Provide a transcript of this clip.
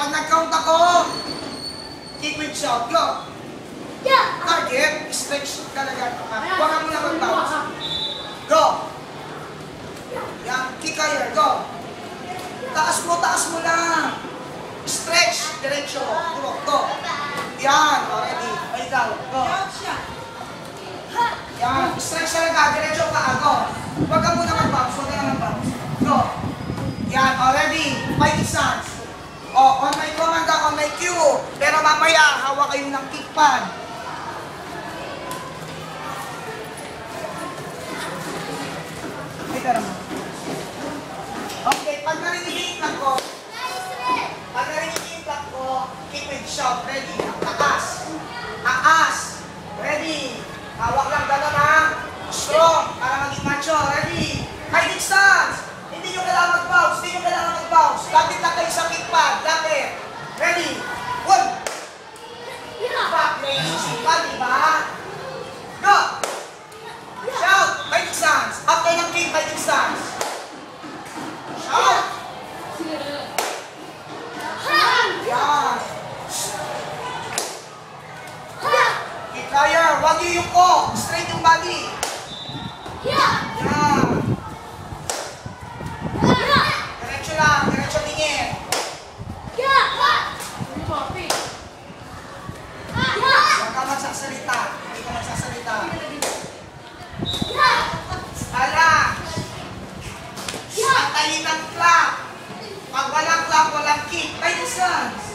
Pag nag-count ako, kick with shout. Go. Target, stretch talaga. Huwag ka muna mag-bounce. Go. Yan, kick higher. Go. Taas mo lang. Stretch, diretso. Go. Yan, already. Ay, ikaw. Go. Yan, stretch talaga. Diretso ka. Go. Huwag ka muna mag-bounce. Go. Yan, already. 5 stance. On my command, on my cue. Pero mamaya, hawak kayo ng kick pad. Okay, pag narinig yung impact ko, kick with shout. Ready? Taas. Ready? Hawak lang gano'n ha. Strong. Para maging macho. Ready? High distance. Hindi nyo kailangan mag-bounce. Lapit lang kayo sa kick pad. Lapit. Ready? 1. Back. Naisip pa, diba? Go! Shout! High distance. Up kayo ng kick, high distance. Shout! Yan. Kick higher. Huwag yung yuko. Straight yung body. Yan. Diretso lang. Diretso tingin. Huwag ka magsasalita. Hindi ka magsasalita. Ala. Antayin ang clap. Pag walang clap, walang kick. High distance.